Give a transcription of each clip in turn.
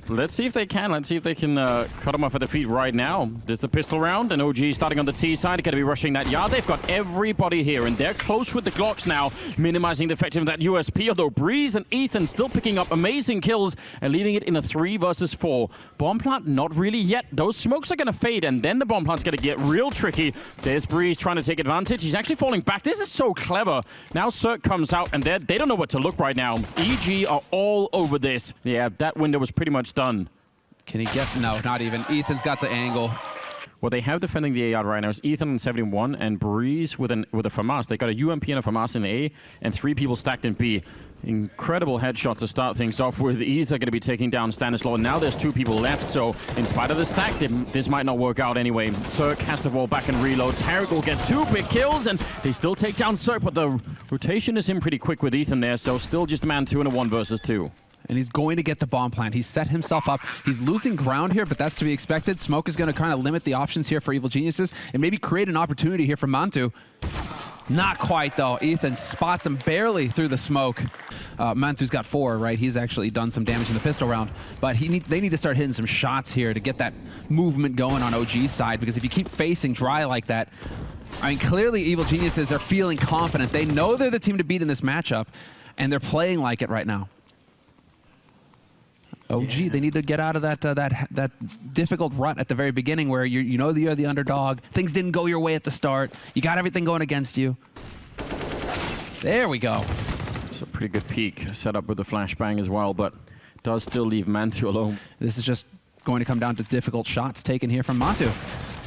Let's see if they can. Let's see if they can cut them off at the feet right now. There's the pistol round, and OG starting on the T side. Going to be rushing that yard. They've got everybody here, and they're close with the Glocks now, minimizing the effect of that USP. Although Breeze and Ethan still picking up amazing kills and leaving it in a 3 versus 4. Bomb plant, not really yet. Those smokes are going to fade, and then the bomb plant's going to get real tricky. There's Breeze trying to take advantage. He's actually falling back. This is so clever. Now Cirque comes out, and they don't know what to look right now. EG are all over this. Yeah, that window was pretty much done. Can he get... No, not even. Ethan's got the angle. What they have defending the A yard right now is Ethan in 71 and Breeze with a FAMAS. They got a UMP and a FAMAS in A, and 3 people stacked in B. Incredible headshot to start things off with. Ease are going to be taking down Stanislaw. Now there's 2 people left, so in spite of the stack, this might not work out anyway. Cirque has to fall back and reload. Tarek will get 2 big kills, and they still take down Cirque, but the rotation is in pretty quick with Ethan there, so still just a man 2 and a 1 versus 2. And he's going to get the bomb plant. He's set himself up. He's losing ground here, but that's to be expected. Smoke is going to kind of limit the options here for Evil Geniuses and maybe create an opportunity here for Mantu. Not quite, though. Ethan spots him barely through the smoke. Mantu's got 4, right? He's actually done some damage in the pistol round. But they need to start hitting some shots here to get that movement going on OG's side, because if you keep facing dry like that, I mean, clearly Evil Geniuses are feeling confident. They know they're the team to beat in this matchup, and they're playing like it right now. OG, yeah. They need to get out of that difficult rut at the very beginning where you know that you're the underdog. Things didn't go your way at the start. You got everything going against you. There we go. It's a pretty good peak set up with the flashbang as well, but does still leave Mantu alone. This is just going to come down to difficult shots taken here from Mantu.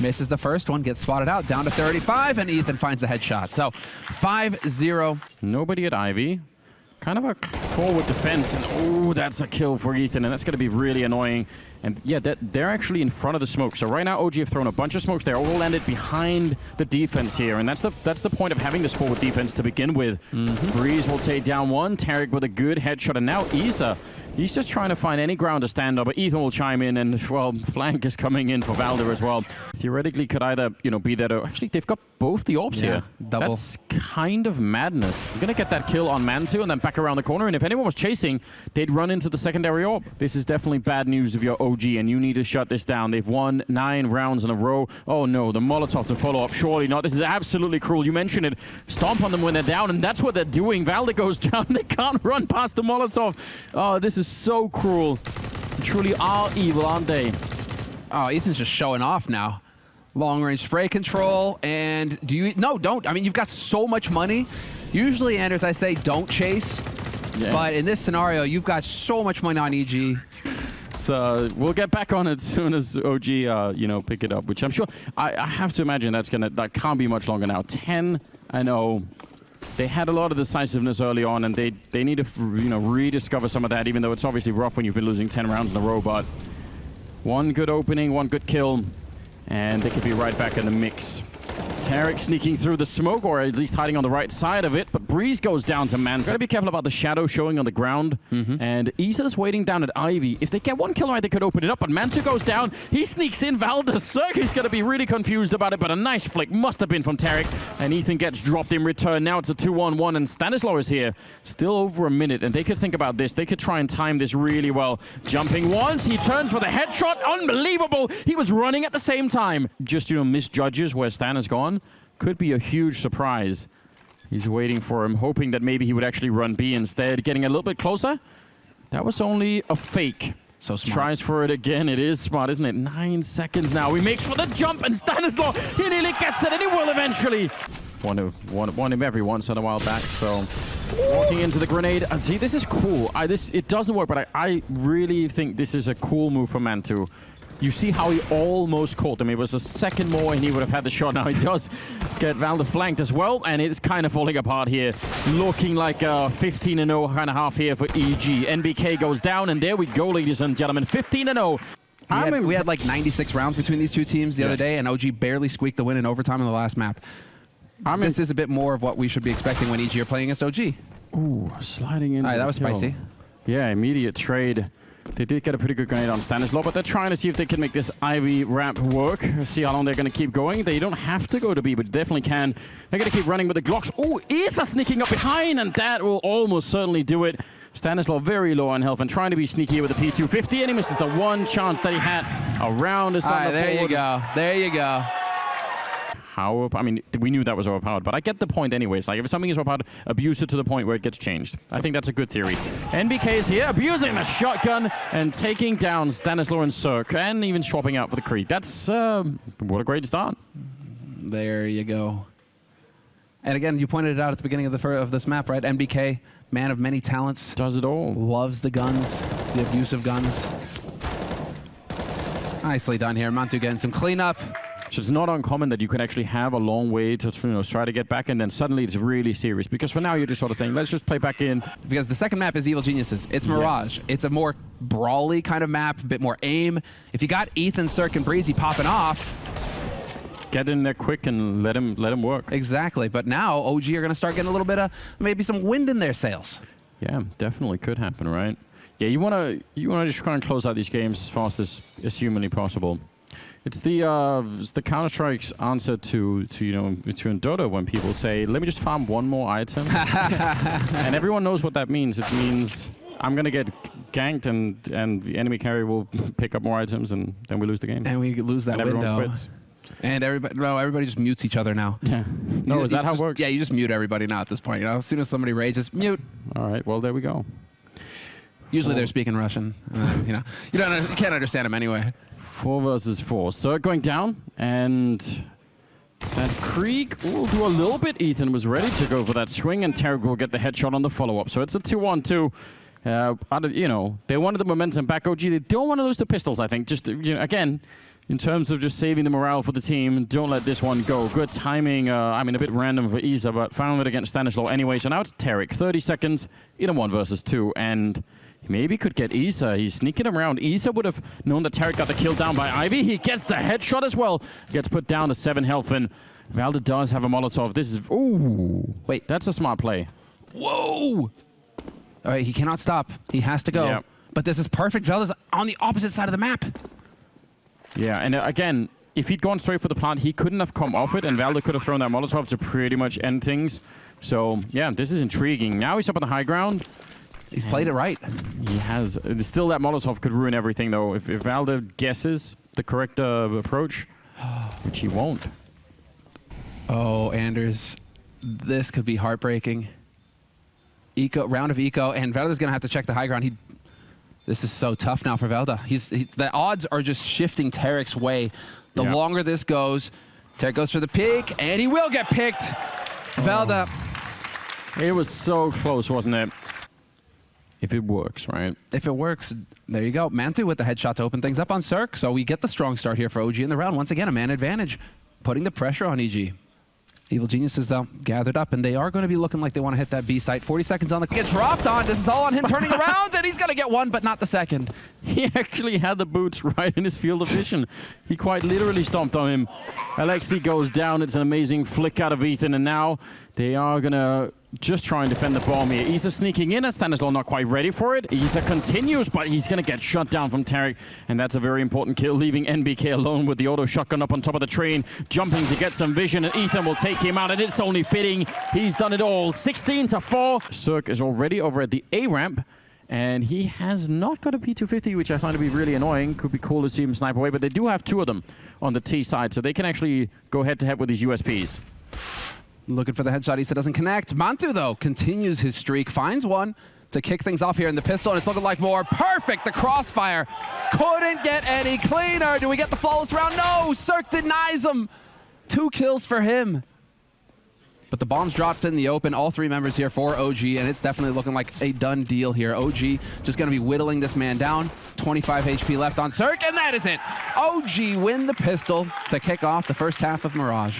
Misses the first one, gets spotted out, down to 35, and Ethan finds the headshot. So 5-0. Nobody at Ivy. Kind of a forward defense, and oh, that's a kill for Ethan, and that's going to be really annoying. And yeah, they're actually in front of the smoke. So right now, OG have thrown a bunch of smokes. They're all landed behind the defense here, and that's the point of having this forward defense to begin with. Breeze will take down 1. Tarek with a good headshot, and now Isa. He's just trying to find any ground to stand on, but Ethan will chime in, and, well, flank is coming in for Valder as well. Theoretically, could either, be that... Actually, they've got both the orbs here. Double. That's kind of madness. I'm going to get that kill on Mantu and then back around the corner, and if anyone was chasing, they'd run into the secondary orb. This is definitely bad news if you're OG, and you need to shut this down. They've won 9 rounds in a row. Oh, no, the Molotov to follow up. Surely not. This is absolutely cruel. You mentioned it. Stomp on them when they're down, and that's what they're doing. Valder goes down. They can't run past the Molotov. Oh, this is so cruel. They truly are evil, aren't they? Oh, Ethan's just showing off now. Long-range spray control, and do you... No, don't. I mean, you've got so much money. Usually, Anders, I say don't chase. Yeah. But in this scenario, you've got so much money on EG. So we'll get back on it as soon as OG, pick it up, which I'm sure... I have to imagine that can't be much longer now. 10, I know... They had a lot of decisiveness early on, and they need to, rediscover some of that, even though it's obviously rough when you've been losing 10 rounds in a row, but one good opening, one good kill, and they could be right back in the mix. Tarek sneaking through the smoke, or at least hiding on the right side of it, but Breeze goes down to Mantu. Gotta be careful about the shadow showing on the ground, and Isa's waiting down at Ivy. If they get one kill right, they could open it up, but Mantu goes down. He sneaks in. Valder Cirque is gonna be really confused about it, but a nice flick must have been from Tarek, and Ethan gets dropped in return. Now it's a 2-on-1, and Stanislaw is here. Still over a minute, and they could think about this. They could try and time this really well. Jumping once, he turns for the headshot. Unbelievable! He was running at the same time. Just, misjudges where Stan has gone. Could be a huge surprise. He's waiting for him, hoping that maybe he would actually run B instead. Getting a little bit closer. That was only a fake. So smart. Tries for it again. It is smart, isn't it? 9 seconds now. He makes for the jump, and Stanislaw, he nearly gets it, and he will eventually. Want him every once in a while back, so... Walking into the grenade. And see, this is cool. It doesn't work, but I really think this is a cool move from Mantu. You see how he almost caught him. It was a second more and he would have had the shot. Now he does get Valder flanked as well, and it's kind of falling apart here. Looking like a 15-0 kind of half here for EG. NBK goes down, and there we go, ladies and gentlemen. 15-0. We had like 96 rounds between these two teams the other day, and OG barely squeaked the win in overtime in the last map. This is a bit more of what we should be expecting when EG are playing against OG. Ooh, sliding in. All right, that was spicy. Yeah, immediate trade. They did get a pretty good grenade on Stanislaw, but they're trying to see if they can make this Ivy ramp work. See how long they're going to keep going. They don't have to go to B, but definitely can. They're going to keep running with the Glocks. Oh, Isa sneaking up behind, and that will almost certainly do it. Stanislaw very low on health and trying to be sneaky with the P250, and he misses the one chance that he had around his on the there board. you go. There you go. I mean, we knew that was overpowered, but I get the point anyways. Like, if something is overpowered, abuse it to the point where it gets changed. I think that's a good theory. NBK is here, abusing the shotgun and taking down Stanislaw and Cirque, and even swapping out for the Creed. That's, what a great start. There you go. And again, you pointed it out at the beginning of this map, right? NBK, man of many talents. Does it all. Loves the guns, the abuse of guns. Nicely done here. Mantu getting some cleanup. So it's not uncommon that you can actually have a long way to try to get back, and then suddenly it's really serious. Because for now, you're just sort of saying, let's just play back in. Because the second map is Evil Geniuses. It's Mirage. Yes. It's a more brawly kind of map, a bit more aim. If you got Ethan, Cirque, and Breezy popping off, get in there quick and let him work. Exactly. But now OG are going to start getting a little bit of maybe some wind in their sails. Yeah, definitely could happen, right? Yeah, you wanna just try and close out these games as fast as humanly possible. It's the Counter-Strike's answer to Dota when people say, let me just farm one more item. And everyone knows what that means. It means I'm going to get ganked and the enemy carry will pick up more items and then we lose the game. And we lose that and window. Everyone quits. And everybody just mutes each other now. Yeah. No, is that how it works? Yeah, you just mute everybody now at this point. As soon as somebody rages, mute. All right, well, there we go. Usually they're speaking Russian. You can't understand them anyway. 4 versus 4. So going down, and that Krieg will do a little bit. Ethan was ready to go for that swing, and Tarek will get the headshot on the follow-up. So it's a 2-1-2. They wanted the momentum back. OG, they don't want to lose the pistols, I think. Just, again, in terms of just saving the morale for the team, don't let this one go. Good timing. A bit random for Isa, but found it against Stanislaw anyway. So now it's Tarek. 30 seconds in a 1 versus 2, and maybe could get Isa. He's sneaking around. Isa would have known that Tarek got the kill down by Ivy. He gets the headshot as well. Gets put down to 7 health, and Valda does have a Molotov. This is... Ooh. Wait, that's a smart play. Whoa! All right, he cannot stop. He has to go. Yeah. But this is perfect. Valda's on the opposite side of the map. Yeah, and again, if he'd gone straight for the plant, he couldn't have come off it, and Valda could have thrown that Molotov to pretty much end things. So, yeah, this is intriguing. Now he's up on the high ground. He's played it right. He has. Still, that Molotov could ruin everything, though. If Valda guesses the correct approach, which he won't. Oh, Anders, this could be heartbreaking. Round of eco, and Valda's going to have to check the high ground. This is so tough now for Valda. The odds are just shifting Tarek's way. The longer this goes, Tarek goes for the pick, and he will get picked. Valda. It was so close, wasn't it? If it works, right? If it works, there you go. Mantu with the headshot to open things up on Cirque. So we get the strong start here for OG in the round. Once again, a man advantage, putting the pressure on EG. Evil Geniuses, though, gathered up, and they are going to be looking like they want to hit that B site. 40 seconds on the... Get dropped on. This is all on him turning around, and he's going to get one, but not the second. He actually had the boots right in his field of vision. He quite literally stomped on him. Alexi goes down. It's an amazing flick out of Ethan, and now they are going to just try and defend the bomb here. Isa sneaking in, and Stanislaw not quite ready for it. Isa continues, but he's going to get shut down from Tarek, and that's a very important kill, leaving NBK alone with the auto shotgun up on top of the train, jumping to get some vision, and Ethan will take him out, and it's only fitting. He's done it all. 16-4. Cirque is already over at the A ramp, and he has not got a P250, which I find to be really annoying. Could be cool to see him snipe away, but they do have 2 of them on the T side, so they can actually go head-to-head with these USPs. Looking for the headshot. Issa doesn't connect. Mantu, though, continues his streak. Finds one to kick things off here in the pistol, and it's looking like more. Perfect. The crossfire couldn't get any cleaner. Do we get the flawless round? No. Cirque denies him. 2 kills for him. But the bomb's dropped in the open. All 3 members here for OG, and it's definitely looking like a done deal here. OG just going to be whittling this man down. 25 HP left on Cirque, and that is it. OG win the pistol to kick off the first half of Mirage.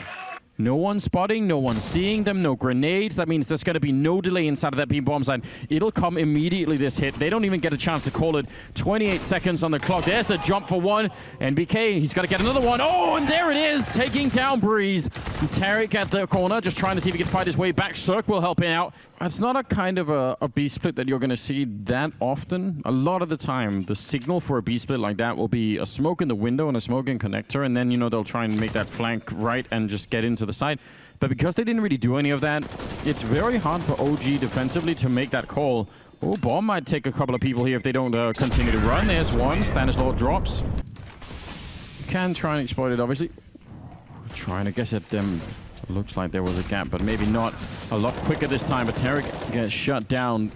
No one spotting, no one seeing them, no grenades. That means there's going to be no delay inside of that B bomb site. It'll come immediately, this hit. They don't even get a chance to call it. 28 seconds on the clock. There's the jump for one. And BK, he's got to get another one. Oh, and there it is, taking down Breeze. And Tarek at the corner, just trying to see if he can fight his way back. Cirque will help him out. It's not a kind of a B split that you're going to see that often. A lot of the time, the signal for a B split like that will be a smoke in the window and a smoke in connector, and then, they'll try and make that flank right and just get into the side. But because they didn't really do any of that, it's very hard for OG defensively to make that call Oh, bomb might take a couple of people here if they don't continue to run. There's one. Stanislaw drops. You can try and exploit it, obviously. Trying to guess at them. Looks like there was a gap, but maybe not. A lot quicker this time, but Tarek gets shut down.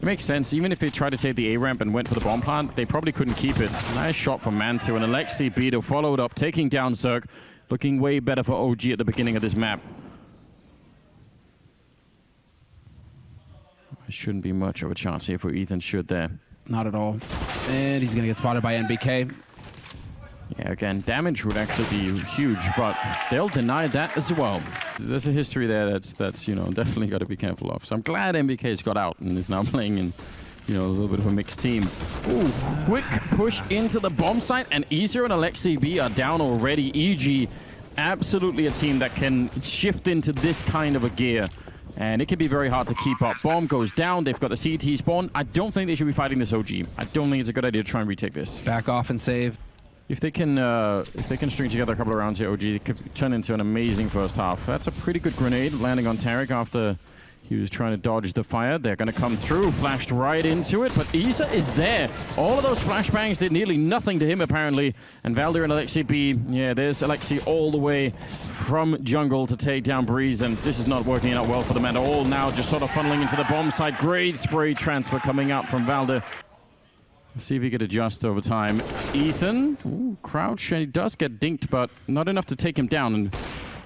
It makes sense. Even if they tried to take the A-ramp and went for the bomb plant, they probably couldn't keep it. Nice shot from Mantu, and Alexei Beto followed up, taking down Zerg. Looking way better for OG at the beginning of this map. Shouldn't be much of a chance here for Ethan, should there? Not at all. And he's going to get spotted by NBK. Yeah, again, damage would actually be huge, but they'll deny that as well. There's a history there that's you know, definitely got to be careful of. So I'm glad NBK's got out and is now playing in, you know, a little bit of a mixed team. Ooh, quick push into the bomb site, and Isa and Alexei B are down already. EG, absolutely a team that can shift into this kind of a gear. And it can be very hard to keep up. Bomb goes down. They've got the CT spawn. I don't think they should be fighting this OG. I don't think it's a good idea to try and retake this. Back off and save. If they can string together a couple of rounds here, OG, it could turn into an amazing first half. That's a pretty good grenade landing on Tarek after he was trying to dodge the fire. They're going to come through, flashed right into it, but Isa is there. All of those flashbangs did nearly nothing to him, apparently. And Valdir and Alexei B, yeah, there's Alexei all the way from jungle to take down Breeze, and this is not working out well for them at all. Now just sort of funneling into the bomb site. Great spray transfer coming out from Valdir. Let's see if he could adjust over time. Ethan, ooh, crouch, and he does get dinked, but not enough to take him down. And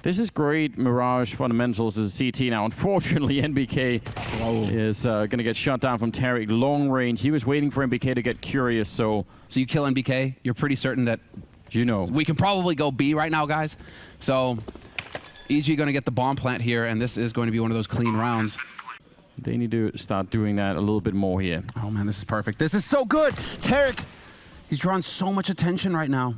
this is great Mirage fundamentals as a CT now. Unfortunately, NBK is going to get shut down from Tarek. Long range. He was waiting for NBK to get curious, so you kill NBK, you're pretty certain that, you know, we can probably go B right now, guys. So EG going to get the bomb plant here, and this is going to be one of those clean rounds. They need to start doing that a little bit more here. Oh, man, this is perfect. This is so good. Tarek, he's drawing so much attention right now.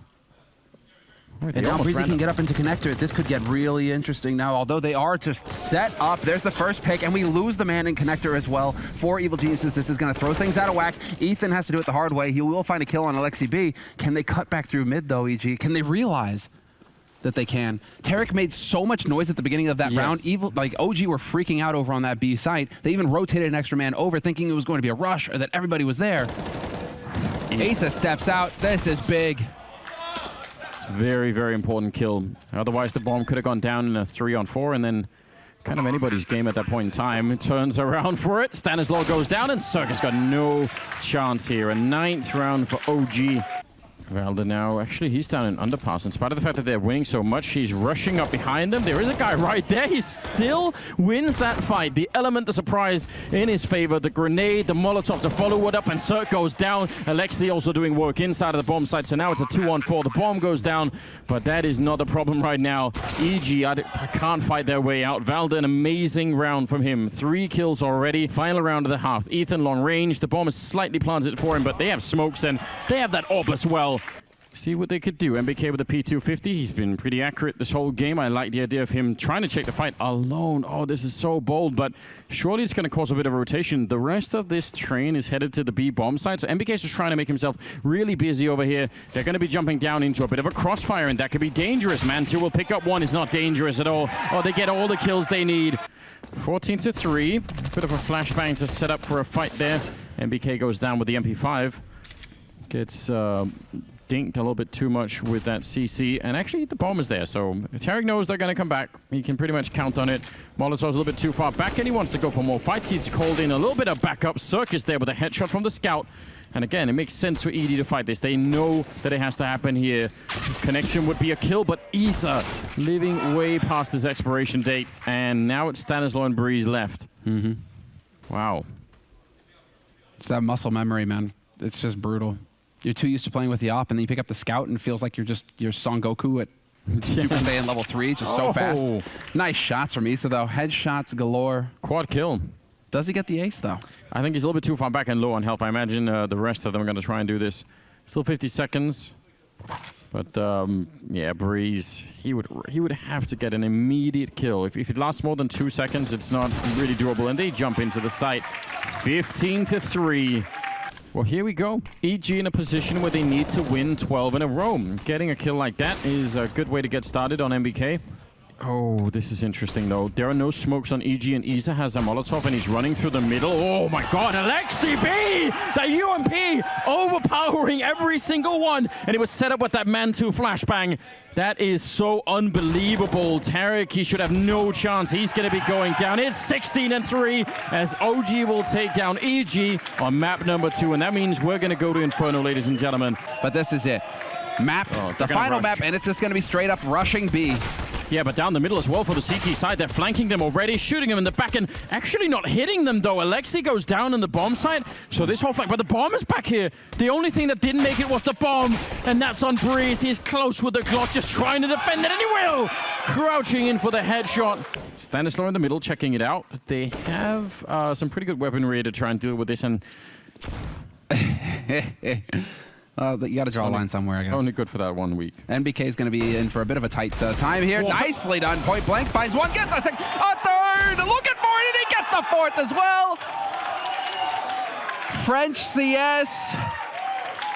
And now Breezy can get up into connector. This could get really interesting now, although they are just set up. There's the first pick, and we lose the man in connector as well. For Evil Geniuses, this is going to throw things out of whack. Ethan has to do it the hard way. He will find a kill on Alexei B. Can they cut back through mid, though, EG? Can they realize that they can? Tarek made so much noise at the beginning of that round. Evil, like OG were freaking out over on that B site. They even rotated an extra man over, thinking it was going to be a rush or that everybody was there. Asa steps out. This is big. Very, very important kill. Otherwise, the bomb could have gone down in a 3-on-4, and then kind of anybody's game at that point in time. It turns around for it. Stanislaw goes down, and Circus got no chance here. A 9th round for OG. Valdir now, actually, he's down in underpass. In spite of the fact that they're winning so much, he's rushing up behind them. There is a guy right there. He still wins that fight. The element, the surprise in his favor. The grenade, the Molotov to follow it up, and Cirque goes down. Alexei also doing work inside of the bomb site, so now it's a 2-on-4. The bomb goes down, but that is not the problem right now. EG, I can't fight their way out. Valdir, an amazing round from him. 3 kills already. Final round of the half. Ethan, long range. The bomb is slightly planted for him, but they have smokes, and they have that orb as well. See what they could do. MBK with the P250. He's been pretty accurate this whole game. I like the idea of him trying to check the fight alone. Oh, this is so bold, but surely it's going to cause a bit of a rotation. The rest of this train is headed to the B bomb site, so MBK is just trying to make himself really busy over here. They're going to be jumping down into a bit of a crossfire, and that could be dangerous. Mantu will pick up one. It's not dangerous at all. Oh, they get all the kills they need. 14-3. Bit of a flashbang to set up for a fight there. MBK goes down with the MP5. Gets dinked a little bit too much with that CC, and actually the bomb is there, so Tarek knows they're going to come back. He can pretty much count on it. Molotov's a little bit too far back, and he wants to go for more fights. He's called in a little bit of backup. Circus there with a headshot from the scout, and again, it makes sense for ED to fight this. They know that it has to happen here. Connection would be a kill, but Isa living way past his expiration date, and now it's Stanislaw and Breeze left. Wow. It's that muscle memory, man. It's just brutal. You're too used to playing with the op, and then you pick up the scout, and it feels like you're Son Goku at Super Saiyan level 3, just so fast. Nice shots from Issa, though. Headshots galore. Quad kill. Does he get the ace, though? I think he's a little bit too far back and low on health. I imagine the rest of them are going to try and do this. Still 50 seconds. But, yeah, Breeze, he would have to get an immediate kill. If it lasts more than 2 seconds, it's not really doable. And they jump into the site. 15-3. Well, here we go. EG in a position where they need to win 12 in a row. Getting a kill like that is a good way to get started on MBK. Oh, this is interesting, though. There are no smokes on EG, and Isa has a Molotov, and he's running through the middle. Oh, my God. Alexi B! The UMP overpowering every single one. And it was set up with that Man-2 flashbang. That is so unbelievable. Tarek, he should have no chance. He's going to be going down. It's 16-3 as OG will take down EG on map number 2. And that means we're going to go to Inferno, ladies and gentlemen. But this is it. The final map, and it's just going to be straight up rushing B. Yeah, but down the middle as well for the CT side. They're flanking them already, shooting them in the back, and actually not hitting them, though. Alexi goes down in the bomb site, so this whole flank. But the bomb is back here. The only thing that didn't make it was the bomb, and that's on Breeze. He's close with the Glock, just trying to defend it, and he will! Crouching in for the headshot. Stanislaw in the middle, checking it out. They have some pretty good weaponry to try and deal with this, and... you got to draw a line somewhere, I guess. Only good for that 1 week. NBK is going to be in for a bit of a tight time here. Whoa. Nicely done. Point blank finds one, gets a second, a third, looking for it, and he gets the fourth as well. French CS.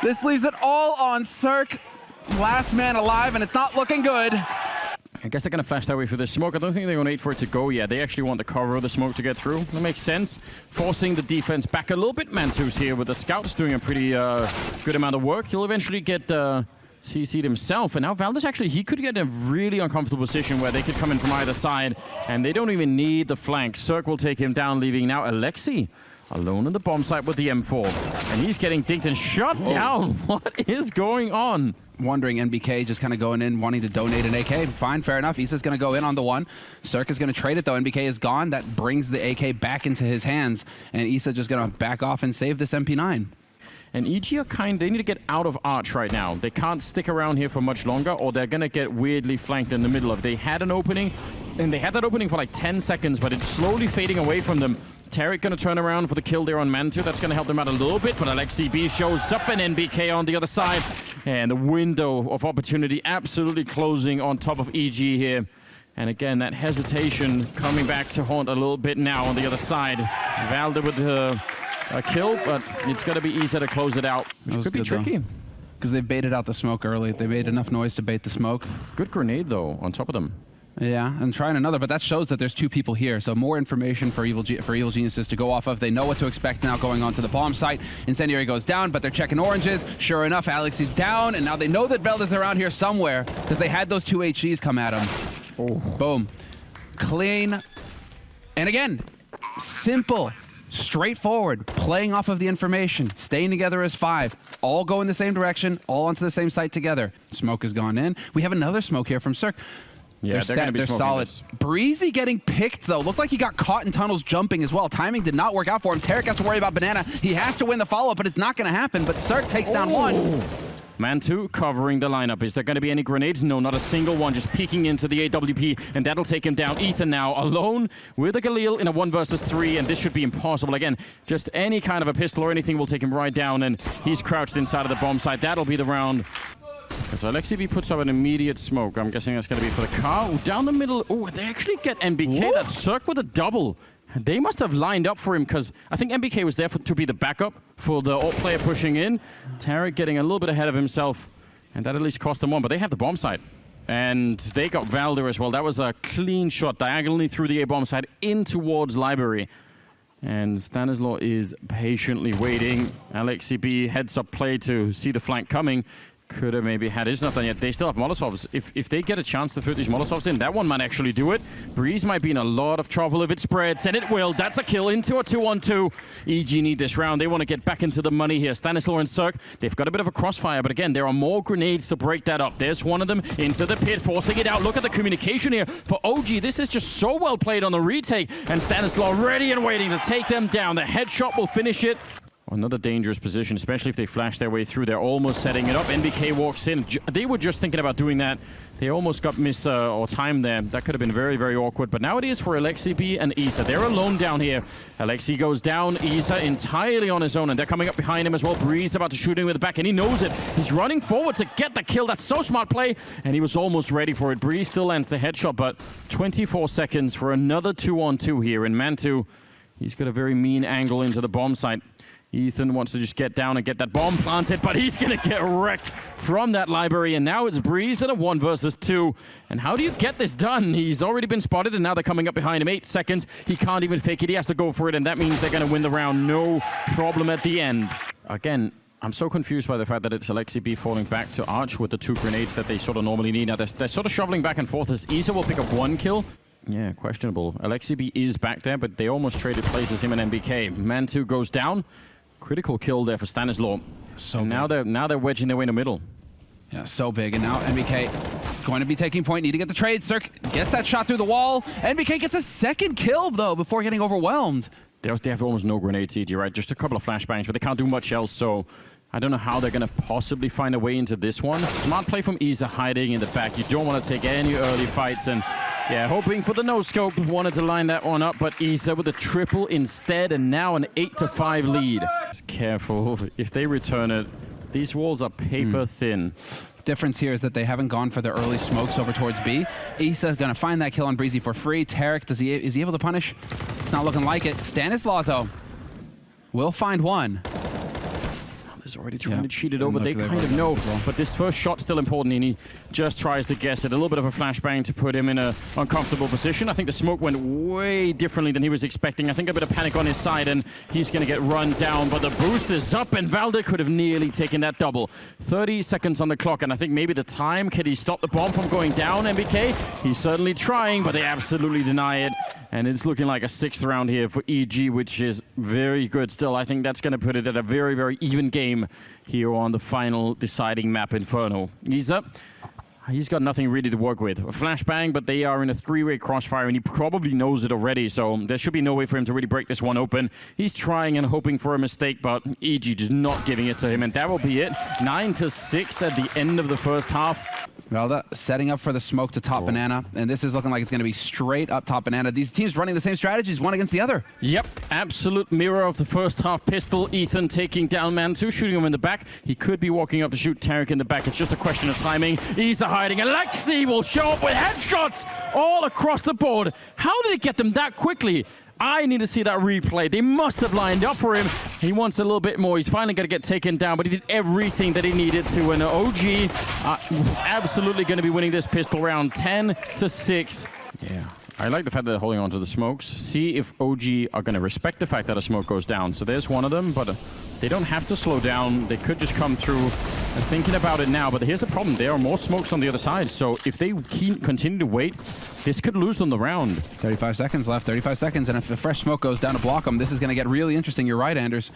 This leaves it all on Cirque. Last man alive, and it's not looking good. I guess they're going to flash that way for the smoke. I don't think they're going to wait for it to go yet. They actually want the cover of the smoke to get through. That makes sense. Forcing the defense back a little bit. Man2's here with the scouts doing a pretty good amount of work. He'll eventually get CC'd himself. And now Valdez actually, he could get in a really uncomfortable position where they could come in from either side. And they don't even need the flank. Cirque will take him down, leaving now Alexi alone in the bomb site with the M4. And he's getting dinked and shut down. What is going on? Wondering, NBK just kind of going in, wanting to donate an AK. Fine, fair enough. Isa's going to go in on the one. Cirque is going to trade it, though. NBK is gone. That brings the AK back into his hands. And Isa just going to back off and save this MP9. And EG are they need to get out of Arch right now. They can't stick around here for much longer, or they're going to get weirdly flanked in the middle of. They had an opening, and they had that opening for like 10 seconds, but it's slowly fading away from them. Tarek going to turn around for the kill there on Man2. That's going to help them out a little bit, but Alexi B shows up an NBK on the other side. And the window of opportunity absolutely closing on top of EG here. And again, that hesitation coming back to haunt a little bit now on the other side. Valde with a kill, but it's going to be Isa to close it out, which could be tricky. Because they baited out the smoke early. They made enough noise to bait the smoke. Good grenade, though, on top of them. Yeah, and trying another, but that shows that there's two people here. So more information for Evil Geniuses to go off of. They know what to expect now going on to the bomb site. Incendiary goes down, but they're checking oranges. Sure enough, Alex is down, and now they know that Valdez is around here somewhere because they had those two HEs come at him. Oh. Boom. Clean. And again, simple, straightforward, playing off of the information, staying together as 5, all go in the same direction, all onto the same site together. Smoke has gone in. We have another smoke here from Cirque. Yeah, they're solid. This. Breezy getting picked, though. Looked like he got caught in tunnels jumping as well. Timing did not work out for him. Tarek has to worry about Banana. He has to win the follow-up, but it's not going to happen. But Cirque takes down one. Man2 covering the lineup. Is there going to be any grenades? No, not a single one. Just peeking into the AWP, and that'll take him down. Ethan now alone with a Galil in a 1 versus 3, and this should be impossible. Again, just any kind of a pistol or anything will take him right down, and he's crouched inside of the bomb site. That'll be the round. So Alexi B puts up an immediate smoke. I'm guessing that's going to be for the car. Ooh, down the middle. Oh, they actually get NBK. What? That's Cirque with a double. They must have lined up for him because I think NBK was there to be the backup for the alt player pushing in. Tarek getting a little bit ahead of himself, and that at least cost them one. But they have the bomb site, and they got Valde as well. That was a clean shot diagonally through the A bomb site in towards Library. And Stanislaw is patiently waiting. Alexi B heads up play to see the flank coming. Could have maybe had. It's not done yet. They still have Molotovs. If they get a chance to throw these Molotovs in, that one might actually do it. Breeze might be in a lot of trouble if it spreads, and it will. That's a kill into a 2-on-2. EG need this round. They want to get back into the money here. Stanislaw and Cirque, they've got a bit of a crossfire, but again, there are more grenades to break that up. There's one of them into the pit, forcing it out. Look at the communication here for OG. This is just so well played on the retake, and Stanislaw ready and waiting to take them down. The headshot will finish it. Another dangerous position, especially if they flash their way through. They're almost setting it up. NBK walks in. They were just thinking about doing that. They almost got or timed there. That could have been very, very awkward. But now it is for Alexi B and Isa. They're alone down here. Alexi goes down. Isa entirely on his own, and they're coming up behind him as well. Breeze about to shoot him with the back, and he knows it. He's running forward to get the kill. That's so smart play, and he was almost ready for it. Breeze still lands the headshot, but 24 seconds for another 2-on-2 here in Man2. He's got a very mean angle into the bomb site. Ethan wants to just get down and get that bomb planted, but he's going to get wrecked from that library. And now it's Breeze in a 1 versus 2. And how do you get this done? He's already been spotted, and now they're coming up behind him. 8 seconds. He can't even fake it. He has to go for it, and that means they're going to win the round. No problem at the end. Again, I'm so confused by the fact that it's Alexi B falling back to Arch with the 2 grenades that they sort of normally need. Now, they're sort of shoveling back and forth as Isa will pick up 1 kill. Yeah, questionable. Alexi B is back there, but they almost traded places, him and MBK. Man2 goes down. Critical kill there for Stanislaw. So and now they're wedging their way in the middle. Yeah, so big. And now MBK going to be taking point. Need to get the trade. Cirque gets that shot through the wall. MBK gets a 2nd kill, though, before getting overwhelmed. They have almost no grenades, EG, right? Just a couple of flashbangs, but they can't do much else, so I don't know how they're going to possibly find a way into this one. Smart play from Isa hiding in the back. You don't want to take any early fights, and yeah, hoping for the no-scope. Wanted to line that one up, but Isa with a triple instead, and now an 8-5 lead. Just careful. If they return it, these walls are paper thin. Difference here is that they haven't gone for the early smokes over towards B. Isa's going to find that kill on Breezy for free. Tarek, is he able to punish? It's not looking like it. Stanislaw, though, will find one. Is already trying to cheat it over. They kind of know, but this first shot's still important, and he just tries to guess it. A little bit of a flashbang to put him in an uncomfortable position. I think the smoke went way differently than he was expecting. I think a bit of panic on his side, and he's going to get run down, but the boost is up, and Valde could have nearly taken that double. 30 seconds on the clock, and I think maybe the time. Can he stop the bomb from going down, MBK? He's certainly trying, but they absolutely deny it. And it's looking like a 6th round here for EG, which is very good still. I think that's going to put it at a very, very even game here on the final deciding map, Inferno. He's got nothing really to work with. A flashbang, but they are in a 3-way crossfire, and he probably knows it already, so there should be no way for him to really break this one open. He's trying and hoping for a mistake, but EG just not giving it to him, and that will be it. 9-6 at the end of the first half. Valda setting up for the smoke to top Banana, and this is looking like it's going to be straight up top Banana. These teams running the same strategies, one against the other. Yep, absolute mirror of the first half pistol. Ethan taking down Man2, shooting him in the back. He could be walking up to shoot Tarek in the back. It's just a question of timing. Isa hiding. Alexi will show up with headshots all across the board. How did he get them that quickly? I need to see that replay. They must have lined up for him. He wants a little bit more. He's finally going to get taken down, but he did everything that he needed to. And OG absolutely going to be winning this pistol round 10-6. Yeah. I like the fact that they're holding on to the smokes. See if OG are going to respect the fact that a smoke goes down. So there's one of them, but they don't have to slow down. They could just come through. I'm thinking about it now, but here's the problem. There are more smokes on the other side. So if they continue to wait, this could lose them the round. 35 seconds left, 35 seconds. And if a fresh smoke goes down to block them, this is going to get really interesting. You're right, Anders.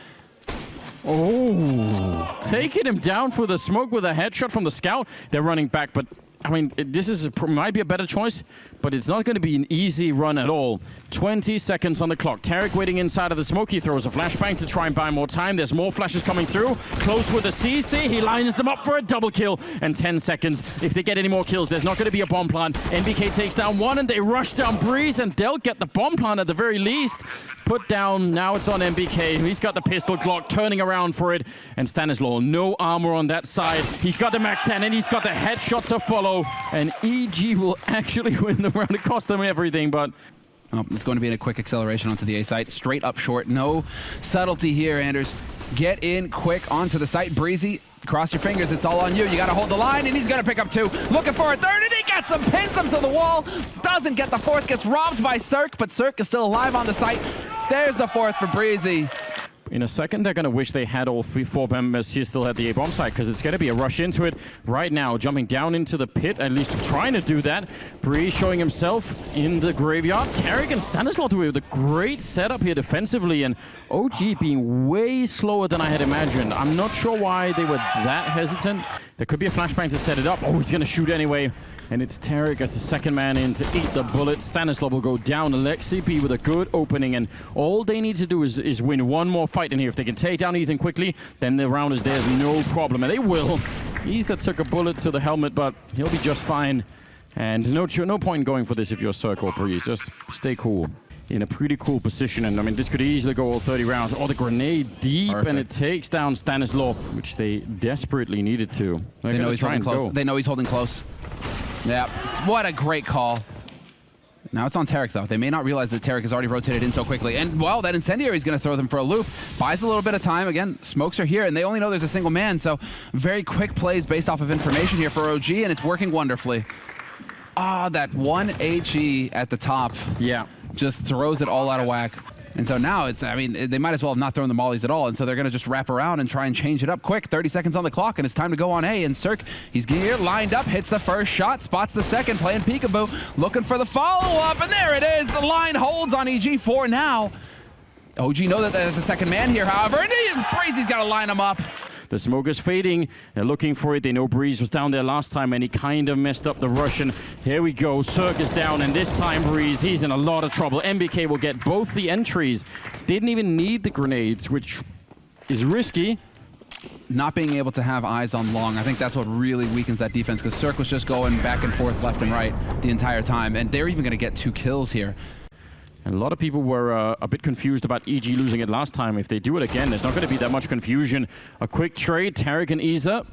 Oh, taking him down for the smoke with a headshot from the scout. They're running back, but I mean, this might be a better choice, but it's not going to be an easy run at all. 20 seconds on the clock. Tarek waiting inside of the smoke. He throws a flashbang to try and buy more time. There's more flashes coming through. Close with the CC. He lines them up for a double kill. And 10 seconds. If they get any more kills, there's not going to be a bomb plant. NBK takes down one, and they rush down Breeze, and they'll get the bomb plant at the very least. Put down. Now it's on MBK. He's got the pistol Glock, turning around for it. And Stanislaw, no armor on that side. He's got the MAC-10, and he's got the headshot to follow. And EG will actually win the round. It cost them everything, but it's going to be in a quick acceleration onto the A site. Straight up short. No subtlety here, Anders. Get in quick onto the site. Breezy, cross your fingers. It's all on you. You got to hold the line, and he's going to pick up 2. Looking for a 3rd, and he gets him. Pins him to the wall. Doesn't get the 4th. Gets robbed by Cirque, but Cirque is still alive on the site. There's the 4th for Breezy. In a second, they're going to wish they had all 4 members here still at the A-bomb site, because it's going to be a rush into it right now. Jumping down into the pit, at least trying to do that. Bree showing himself in the graveyard. Tarek and Stanislaw doing a great setup here defensively, and OG being way slower than I had imagined. I'm not sure why they were that hesitant. There could be a flashbang to set it up. Oh, he's going to shoot anyway. And it's Tarek as the second man in to eat the bullet. Stanislaw will go down. Alexi B with a good opening. And all they need to do is win one more fight in here. If they can take down Ethan quickly, then the round is theirs, no problem. And they will. Isa took a bullet to the helmet, but he'll be just fine. And no point in going for this if you're Cirque or Breeze. Just stay cool. In a pretty cool position. And I mean, this could easily go all 30 rounds. Oh, the grenade deep. Perfect. And it takes down Stanislaw, which they desperately needed to. They know he's holding close. They know he's holding close. Yeah, what a great call. Now it's on Tarek, though. They may not realize that Tarek has already rotated in so quickly. And, well, that Incendiary is going to throw them for a loop. Buys a little bit of time. Again, smokes are here, and they only know there's a single man, so very quick plays based off of information here for OG, and it's working wonderfully. Ah, that one HE at the top. Yeah. Just throws it all out of whack. And so now it's, I mean, they might as well have not thrown the mollies at all. And so they're going to just wrap around and try and change it up quick. 30 seconds on the clock, and it's time to go on A. And Cirque, he's here, lined up, hits the first shot, spots the second, playing peekaboo, looking for the follow-up, and there it is. The line holds on EG4 now. OG know that there's a second man here, however, and Breezy's got to line him up. The smoke is fading. They're looking for it. They know Breeze was down there last time, and he kind of messed up the Russian. Here we go. Cirque is down, and this time Breeze, he's in a lot of trouble. MBK will get both the entries. Didn't even need the grenades, which is risky. Not being able to have eyes on long, I think that's what really weakens that defense, because Cirque was just going back and forth, left and right the entire time, and they're even going to get 2 kills here. And a lot of people were a bit confused about EG losing it last time. If they do it again, there's not going to be that much confusion. A quick trade, Tarek and Iza.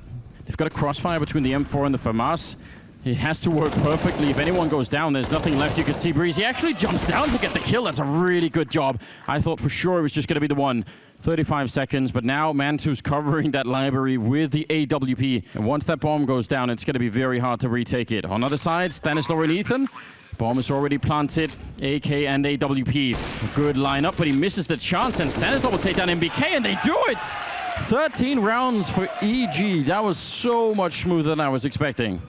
They've got a crossfire between the M4 and the FAMAS. It has to work perfectly. If anyone goes down, there's nothing left. You can see Breezy actually jumps down to get the kill. That's a really good job. I thought for sure it was just going to be the one. 35 seconds, but now Mantu's covering that library with the AWP. And once that bomb goes down, it's going to be very hard to retake it. On the other side, Stanislaw and Ethan. Bomb is already planted. AK and AWP. A good lineup, but he misses the chance, and Stanislaw will take down MBK, and they do it! 13 rounds for EG. That was so much smoother than I was expecting.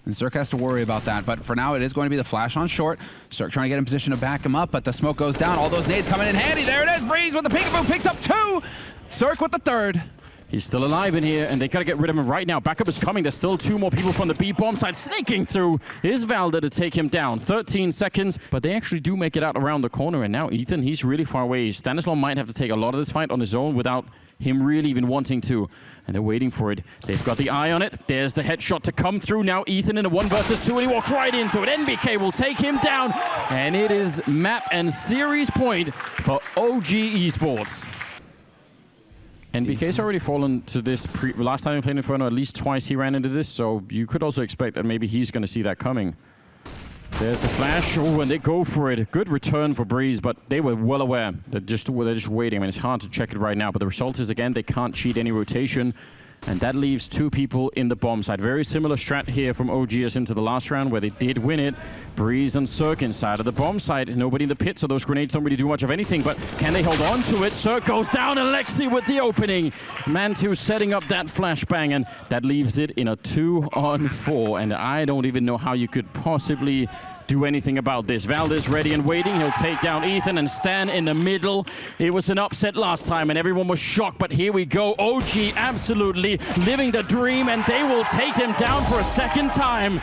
And Cirque has to worry about that, but for now it is going to be the flash on short. Cirque trying to get in position to back him up, but the smoke goes down. All those nades coming in handy. There it is. Breeze with the peekaboo picks up 2. Cirque with the 3rd. He's still alive in here, and they gotta get rid of him right now. Backup is coming. There's still 2 more people from the B bomb side snaking through. Is Valda to take him down? 13 seconds, but they actually do make it out around the corner, and now Ethan, he's really far away. Stanislaw might have to take a lot of this fight on his own without him really even wanting to. And they're waiting for it. They've got the eye on it. There's the headshot to come through. Now Ethan in a 1 versus 2, and he walks right into it. NBK will take him down, and it is map and series point for OG Esports. NBK's already fallen to this. Last time he played Inferno, at least twice he ran into this, so you could also expect that maybe he's going to see that coming. There's the flash. Oh, and they go for it. Good return for Breeze, but they were well aware. They're just waiting. I mean, it's hard to check it right now, but the result is, again, they can't cheat any rotation. And that leaves 2 people in the bomb side. Very similar strat here from OG as into the last round where they did win it. Breeze and Cirque inside of the bomb side. Nobody in the pit, so those grenades don't really do much of anything. But can they hold on to it? Cirque goes down, and Lexi with the opening. Mantu setting up that flashbang, and that leaves it in a 2-on-4. And I don't even know how you could possibly do anything about this. Valdez ready and waiting. He'll take down Ethan and stand in the middle. It was an upset last time, and everyone was shocked, but here we go. OG absolutely living the dream, and they will take him down for a second time.